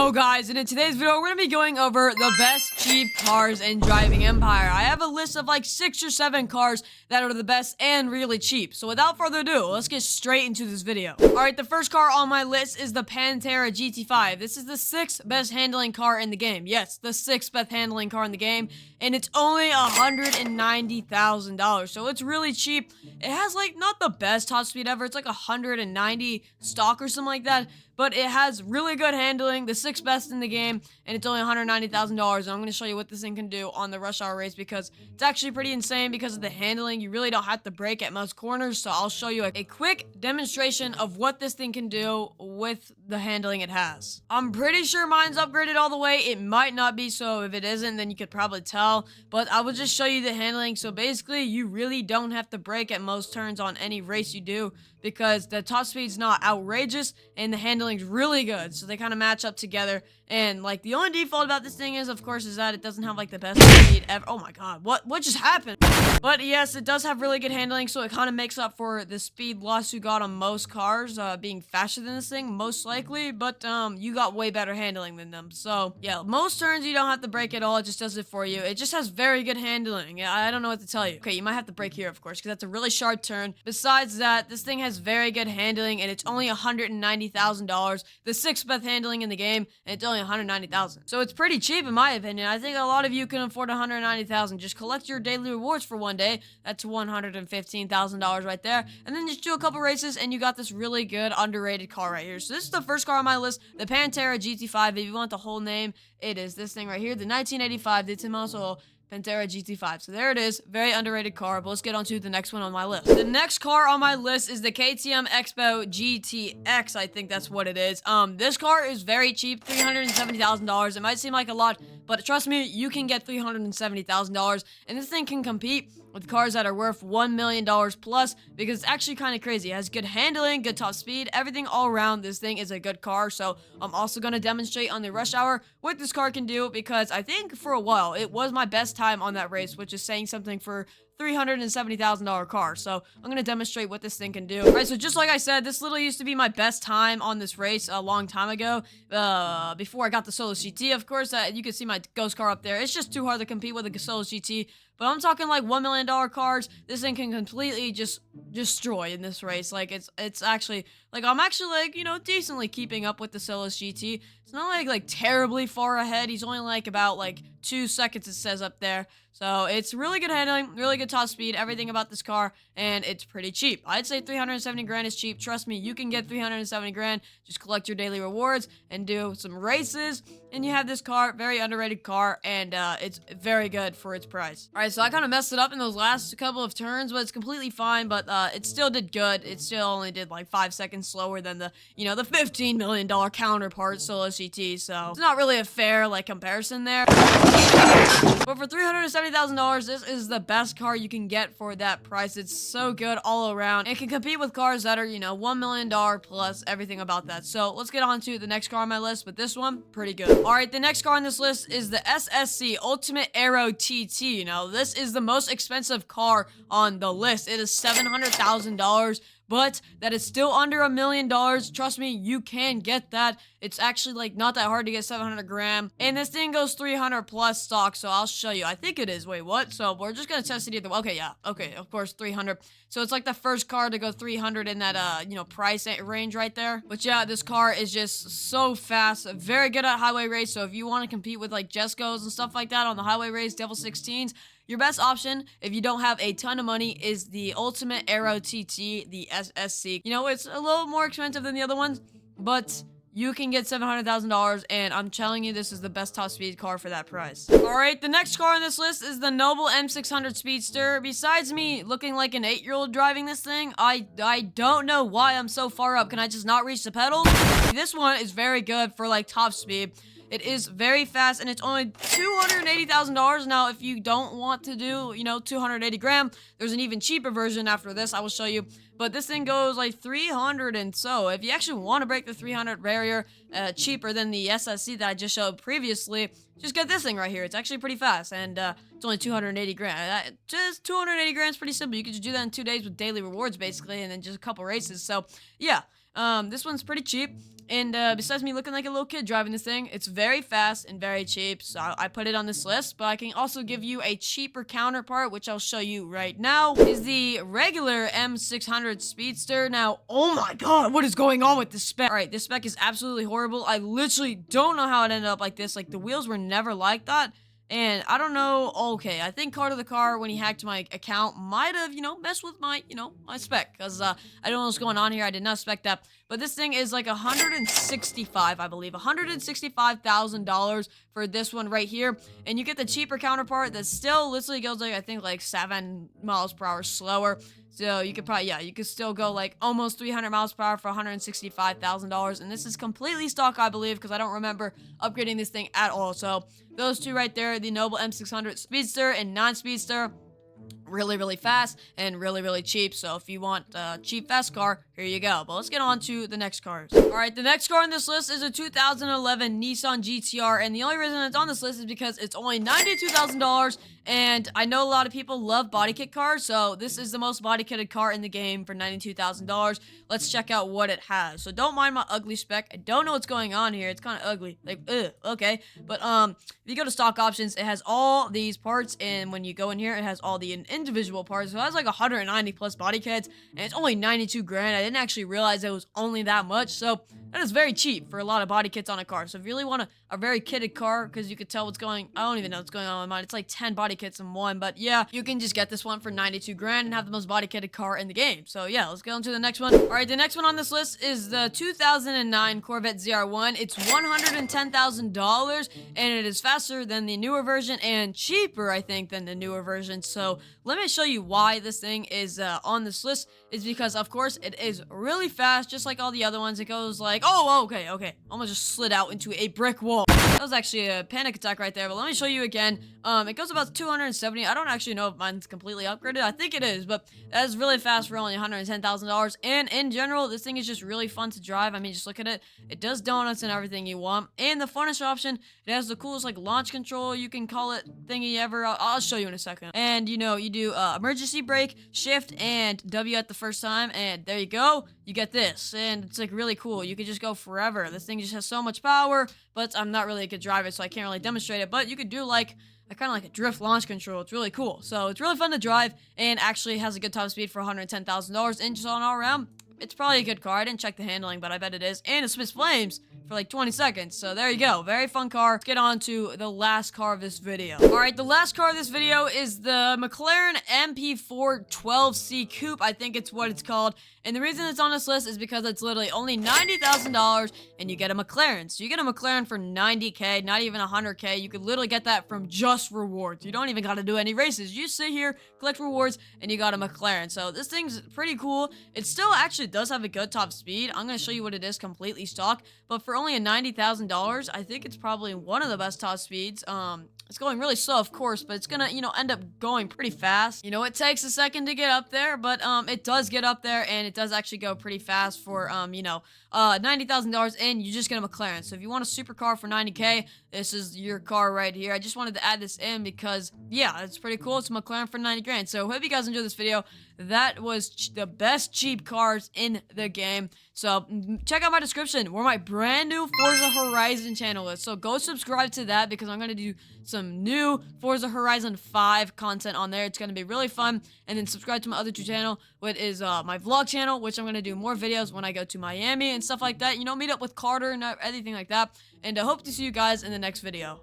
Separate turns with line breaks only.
Yo guys, and in today's video, we're going to be going over the best cheap cars in Driving Empire. I have a list of like 6 or 7 cars that are the best and really cheap. So without further ado, let's get straight into this video. Alright, the first car on my list is the Pantera GT5. This is the 6th best handling car in the game. Yes, the 6th best handling car in the game. And it's only $190,000. So it's really cheap. It has like not the best top speed ever. It's like 190 stock or something like that. But it has really good handling, the 6th best in the game, and it's only $190,000. And I'm going to show you what this thing can do on the rush hour race because it's actually pretty insane because of the handling. You really don't have to brake at most corners, so I'll show you a quick demonstration of what this thing can do with the handling it has. I'm pretty sure mine's upgraded all the way. It might not be, so if it isn't, then you could probably tell. But I will just show you the handling. So basically, you really don't have to brake at most turns on any race you do because the top speed's not outrageous and the handling's really good. So they kind of match up together. And like the only default about this thing is, of course, is that it doesn't have like the best speed ever. Oh my god, what just happened? But yes, it does have really good handling, so it kind of makes up for the speed loss you got on most cars being faster than this thing, most likely. But you got way better handling than them. So yeah, most turns you don't have to brake at all. It just does it for you. It just has very good handling. I don't know what to tell you. Okay, you might have to brake here, of course, because that's a really sharp turn. Besides that, this thing has very good handling, and it's only $190,000. The 6th best handling in the game, and it's only $190,000. So it's pretty cheap in my opinion. I think a lot of you can afford $190,000. Just collect your daily rewards for one day. That's $115,000 right there. And then just do a couple races, and you got this really good underrated car right here. So this is the first car on my list, the Pantera GT5. If you want the whole name, it is this thing right here, the 1985 Ditemaso Pantera GT5. So there it is. Very underrated car. But let's get on to the next one on my list. The next car on my list is the KTM X-Bow GTX. I think that's what it is. This car is very cheap, $370,000. It might seem like a lot, but trust me, you can get $370,000. And this thing can compete with cars that are worth $1 million plus because it's actually kind of crazy. It has good handling, good top speed, everything all around. This thing is a good car. So I'm also going to demonstrate on the rush hour what this car can do because I think for a while it was my best time on that race, which is saying something for $370,000 car. So I'm going to demonstrate what this thing can do. All right, so just like I said, this literally used to be my best time on this race a long time ago. Before I got the Solo GT, of course. You can see my ghost car up there. It's just too hard to compete with a Solo GT. But I'm talking like $1 million cars. This thing can completely just destroy in this race. Like it's actually like I'm actually like, you know, decently keeping up with the Solus GT. It's not like terribly far ahead. He's only like about like 2 seconds, it says up there. So it's really good handling, really good top speed, everything about this car, and it's pretty cheap. I'd say 370 grand is cheap. Trust me, you can get 370 grand. Just collect your daily rewards and do some races, and you have this car, very underrated car, and it's very good for its price. All right, so I kind of messed it up in those last couple of turns, but it's completely fine. But it still did good. It still only did like 5 seconds slower than the, you know, the $15 million counterpart Solo GT. So it's not really a fair like comparison there. But for $370,000, this is the best car you can get for that price. It's so good all around. It can compete with cars that are, you know, $1 million plus, everything about that. So let's get on to the next car on my list, but this one, pretty good. All right, the next car on this list is the SSC Ultimate Aero TT. You know, this is the most expensive car on the list. It is $700,000. But that is still under $1 million. Trust me, you can get that. It's actually like not that hard to get 700 grand. And this thing goes 300 plus stock. So I'll show you. I think it is. Wait, what? So we're just going to test it either way. Okay, yeah. Okay, of course, 300. So it's like the first car to go 300 in that, you know, price range right there. But yeah, this car is just so fast. Very good at highway race. So if you want to compete with like Jescos and stuff like that on the highway race, Devil 16s, your best option, if you don't have a ton of money, is the Ultimate Aero TT, the SSC. You know, it's a little more expensive than the other ones, but you can get $700,000, and I'm telling you, this is the best top speed car for that price. All right, the next car on this list is the Noble M600 Speedster. Besides me looking like an 8-year-old driving this thing, I don't know why I'm so far up. Can I just not reach the pedals? This one is very good for like top speed. It is very fast, and it's only $280,000. Now, if you don't want to do, you know, 280 grand, there's an even cheaper version after this. I will show you. But this thing goes like 300 and so. If you actually want to break the 300 barrier, cheaper than the SSC that I just showed previously, just get this thing right here. It's actually pretty fast, and it's only 280 grand. Just 280 grand is pretty simple. You can just do that in 2 days with daily rewards, basically, and then just a couple races. So, yeah. This one's pretty cheap. And besides me looking like a little kid driving this thing, it's very fast and very cheap. So I put it on this list, but I can also give you a cheaper counterpart, which I'll show you right now, is the regular M600 Speedster. Now, oh my god, what is going on with this spec? All right, this spec is absolutely horrible. I literally don't know how it ended up like this. Like, the wheels were never like that. And I don't know, okay, I think Car to the Car, when he hacked my account, might have, messed with my, my spec. Because I don't know what's going on here. I did not spec that. But this thing is like $165, I believe. $165,000 for this one right here. And you get the cheaper counterpart that still literally goes like, I think like 7 miles per hour slower. So you could probably, yeah, you could still go like almost 300 miles per hour for $165,000. And this is completely stock, I believe, because I don't remember upgrading this thing at all. So those two right there, the Noble M600 Speedster and non-Speedster, really fast and really cheap. So if you want a cheap fast car, here you go. But let's get on to the next cars. All right, the next car on this list is a 2011 Nissan GTR, and the only reason it's on this list is because it's only $92,000. And I know a lot of people love body kit cars, so this is the most body kitted car in the game for $92,000. Let's check out what it has. So don't mind my ugly spec. I don't know what's going on here. It's kind of ugly. Like, ugh, okay. But if you go to stock options, it has all these parts, and when you go in here, it has all the individual parts. So it has like 190 plus body kits, and it's only 92 grand. I didn't actually realize it was only that much, so that is very cheap for a lot of body kits on a car. So if you really want a very kitted car, because you could tell what's going, I don't even know what's going on in mine. It's like 10 body kits in one, but yeah, you can just get this one for 92 grand and have the most body kitted car in the game. So yeah, let's go on to the next one. All right, the next one on this list is the 2009 Corvette ZR1. It's $110,000, and it is faster than the newer version and cheaper, I think, than the newer version. So let me show you why this thing is on this list. Is because, of course, it is really fast, just like all the other ones. It goes like, oh, okay, almost just slid out into a brick wall. That was actually a panic attack right there, but let me show you again. It goes about 270. I don't actually know if mine's completely upgraded. I think it is, but that is really fast for only $110,000. And in general, this thing is just really fun to drive. I mean, just look at it. It does donuts and everything you want. And the funnest option, it has the coolest like launch control, you can call it, thingy ever. I'll show you in a second. And you do emergency brake, shift, and W at the first time, and there you go. You get this, and it's like really cool. You could just go forever. This thing just has so much power, but I'm not really a good driver, so I can't really demonstrate it. But you could do like I kind of like a drift launch control. It's really cool. So it's really fun to drive, and actually has a good top speed for $110,000. And just on all around, it's probably a good car. I didn't check the handling, but I bet it is. And it spits flames for like 20 seconds. So there you go. Very fun car. Let's get on to the last car of this video. All right, the last car of this video is the McLaren MP4 12C Coupe. I think it's what it's called. And the reason it's on this list is because it's literally only $90,000 and you get a McLaren. So you get a McLaren for $90K, not even $100K. You could literally get that from just rewards. You don't even got to do any races. You just sit here, collect rewards, and you got a McLaren. So this thing's pretty cool. It still actually does have a good top speed. I'm going to show you what it is completely stock. But for only a $90,000, I think it's probably one of the best top speeds. It's going really slow, of course, but it's gonna, end up going pretty fast. It takes a second to get up there, but it does get up there, and it does actually go pretty fast for, $90,000, and you just get a McLaren. So if you want a supercar for $90K, this is your car right here. I just wanted to add this in because, yeah, it's pretty cool. It's a McLaren for 90 grand. So hope you guys enjoyed this video. That was the best cheap cars in the game. So check out my description where my brand new Forza Horizon channel is. So go subscribe to that because I'm going to do some new Forza Horizon 5 content on there. It's going to be really fun. And then subscribe to my other two channel, which is my vlog channel, which I'm going to do more videos when I go to Miami and stuff like that. Meet up with Carter and everything like that. And I hope to see you guys in the next video.